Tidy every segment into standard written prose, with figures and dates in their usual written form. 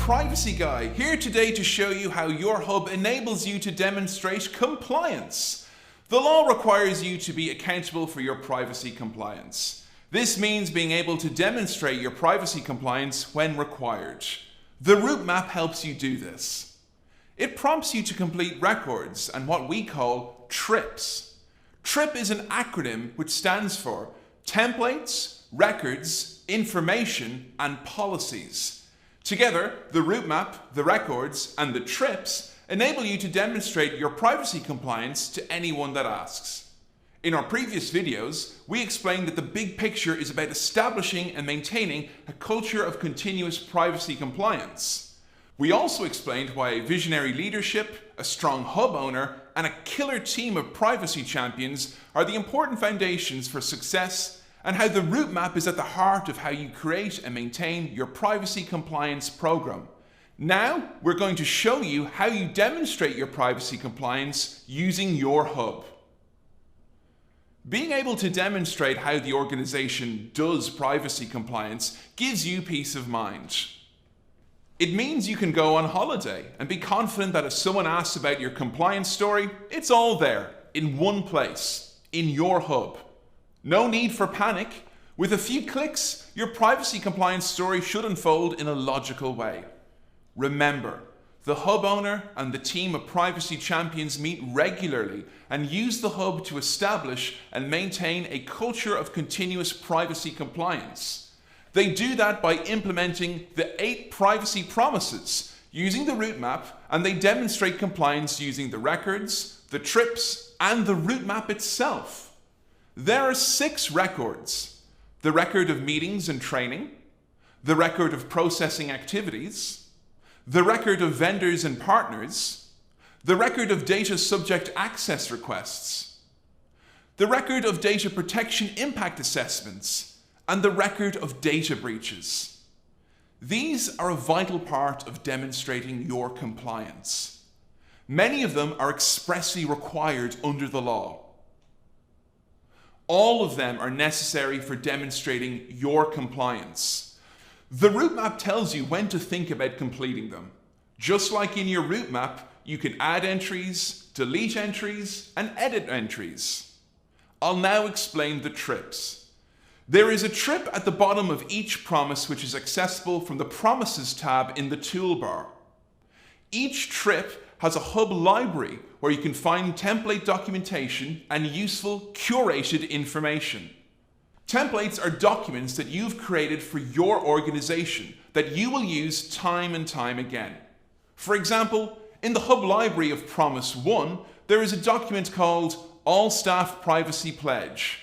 Privacy Guy, here today to show you how your hub enables you to demonstrate compliance. The law requires you to be accountable for your privacy compliance. This means being able to demonstrate your privacy compliance when required. The route map helps you do this. It prompts you to complete records and what we call trips. TRIP is an acronym which stands for Templates, Records, Information, and Policies. Together, the route map, the records, and the trips enable you to demonstrate your privacy compliance to anyone that asks. In our previous videos, we explained that the big picture is about establishing and maintaining a culture of continuous privacy compliance. We also explained why a visionary leadership, a strong hub owner, and a killer team of privacy champions are the important foundations for success, and how the route map is at the heart of how you create and maintain your privacy compliance program. Now, we're going to show you how you demonstrate your privacy compliance using your hub. Being able to demonstrate how the organization does privacy compliance gives you peace of mind. It means you can go on holiday and be confident that if someone asks about your compliance story, it's all there, in one place, in your hub. No need for panic. With a few clicks, your privacy compliance story should unfold in a logical way. Remember, the hub owner and the team of privacy champions meet regularly and use the hub to establish and maintain a culture of continuous privacy compliance. They do that by implementing the 8 privacy promises using the route map, and they demonstrate compliance using the records, the trips, and the route map itself. There are 6 records: the record of meetings and training, the record of processing activities, the record of vendors and partners, the record of data subject access requests, the record of data protection impact assessments, and the record of data breaches. These are a vital part of demonstrating your compliance. Many of them are expressly required under the law. All of them are necessary for demonstrating your compliance. The route map tells you when to think about completing them. Just like in your route map, you can add entries, delete entries, and edit entries. I'll now explain the trips. There is a trip at the bottom of each promise which is accessible from the Promises tab in the toolbar. Each trip has a hub library where you can find template documentation and useful curated information. Templates are documents that you've created for your organization that you will use time and time again. For example, in the hub library of Promise 1, there is a document called All Staff Privacy Pledge.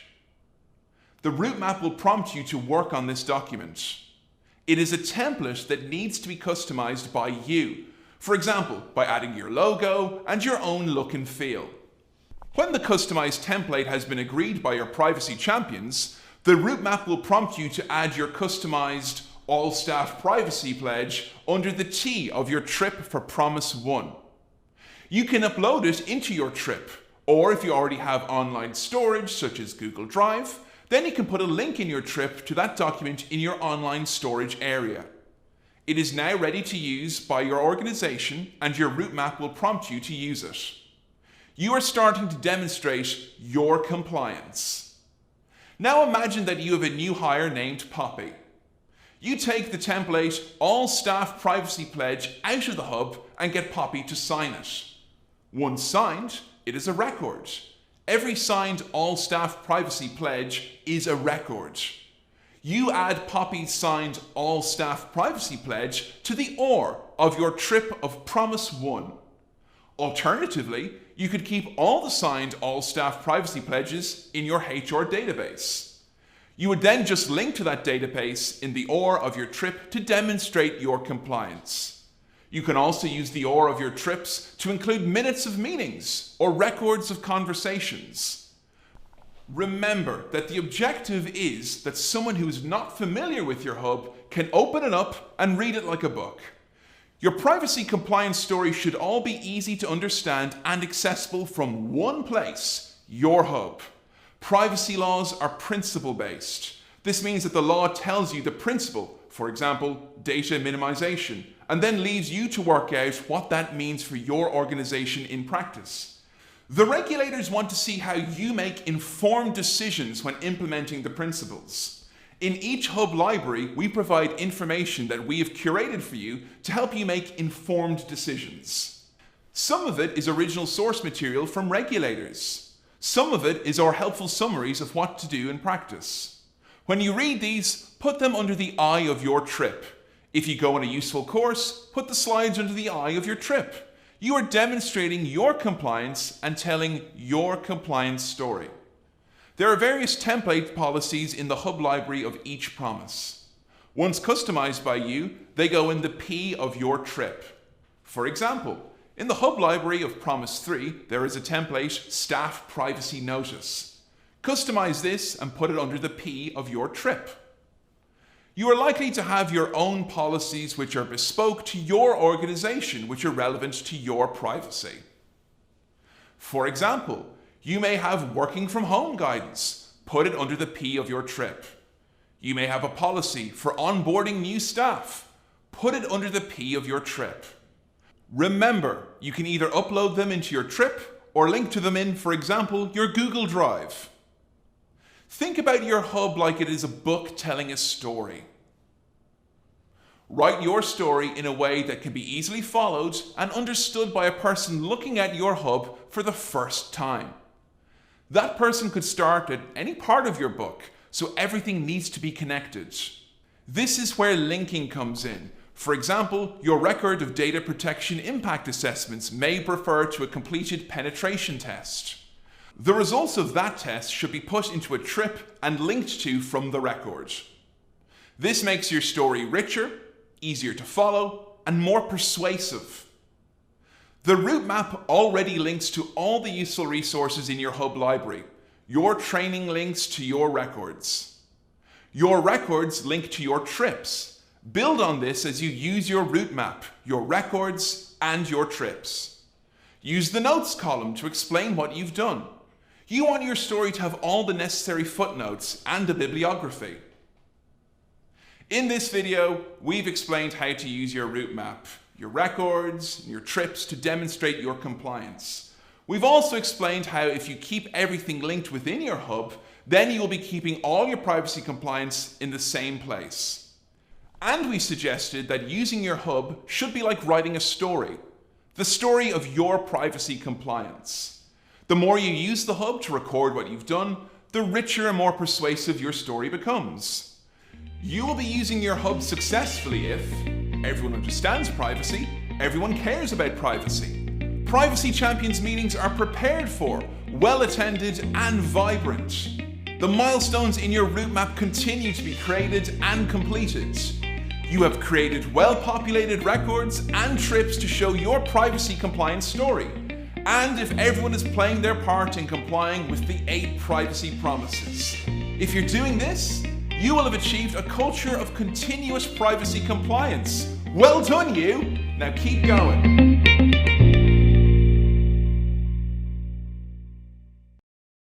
The route map will prompt you to work on this document. It is a template that needs to be customized by you. For example, by adding your logo and your own look and feel. When the customized template has been agreed by your privacy champions, the route map will prompt you to add your customized All Staff Privacy Pledge under the T of your trip for Promise 1. You can upload it into your trip, or if you already have online storage such as Google Drive, then you can put a link in your trip to that document in your online storage area. It is now ready to use by your organization, and your route map will prompt you to use it. You are starting to demonstrate your compliance. Now imagine that you have a new hire named Poppy. You take the template All Staff Privacy Pledge out of the hub and get Poppy to sign it. Once signed, it is a record. Every signed All Staff Privacy Pledge is a record. You add Poppy's signed All Staff Privacy Pledge to the OR of your trip of Promise 1. Alternatively, you could keep all the signed All Staff Privacy Pledges in your HR database. You would then just link to that database in the OR of your trip to demonstrate your compliance. You can also use the OR of your trips to include minutes of meetings or records of conversations. Remember that the objective is that someone who is not familiar with your hub can open it up and read it like a book. Your privacy compliance story should all be easy to understand and accessible from one place, your hub. Privacy laws are principle-based. This means that the law tells you the principle, for example, data minimization, and then leaves you to work out what that means for your organization in practice. The regulators want to see how you make informed decisions when implementing the principles. In each Hub library, we provide information that we have curated for you to help you make informed decisions. Some of it is original source material from regulators. Some of it is our helpful summaries of what to do in practice. When you read these, put them under the eye of your trip. If you go on a useful course, put the slides under the eye of your trip. You are demonstrating your compliance and telling your compliance story. There are various template policies in the Hub library of each promise. Once customized by you, they go in the P of your trip. For example, in the Hub library of Promise 3, there is a template Staff Privacy Notice. Customize this and put it under the P of your trip. You are likely to have your own policies which are bespoke to your organization, which are relevant to your privacy. For example, you may have working from home guidance. Put it under the P of your trip. You may have a policy for onboarding new staff. Put it under the P of your trip. Remember, you can either upload them into your trip or link to them in, for example, your Google Drive. Think about your Hub like it is a book telling a story. Write your story in a way that can be easily followed and understood by a person looking at your Hub for the first time. That person could start at any part of your book, so everything needs to be connected. This is where linking comes in. For example, your record of data protection impact assessments may refer to a completed penetration test. The results of that test should be put into a trip and linked to from the record. This makes your story richer, easier to follow, and more persuasive. The route map already links to all the useful resources in your Hub library. Your training links to your records. Your records link to your trips. Build on this as you use your route map, your records, and your trips. Use the notes column to explain what you've done. You want your story to have all the necessary footnotes and a bibliography. In this video, we've explained how to use your route map, your records, and your trips to demonstrate your compliance. We've also explained how if you keep everything linked within your Hub, then you will be keeping all your privacy compliance in the same place. And we suggested that using your Hub should be like writing a story, the story of your privacy compliance. The more you use the Hub to record what you've done, the richer and more persuasive your story becomes. You will be using your Hub successfully if everyone understands privacy, everyone cares about privacy. Privacy Champions meetings are prepared for, well attended, and vibrant. The milestones in your route map continue to be created and completed. You have created well-populated records and trips to show your privacy compliance story. And if everyone is playing their part in complying with the 8 privacy promises. If you're doing this, you will have achieved a culture of continuous privacy compliance. Well done, you! Now keep going.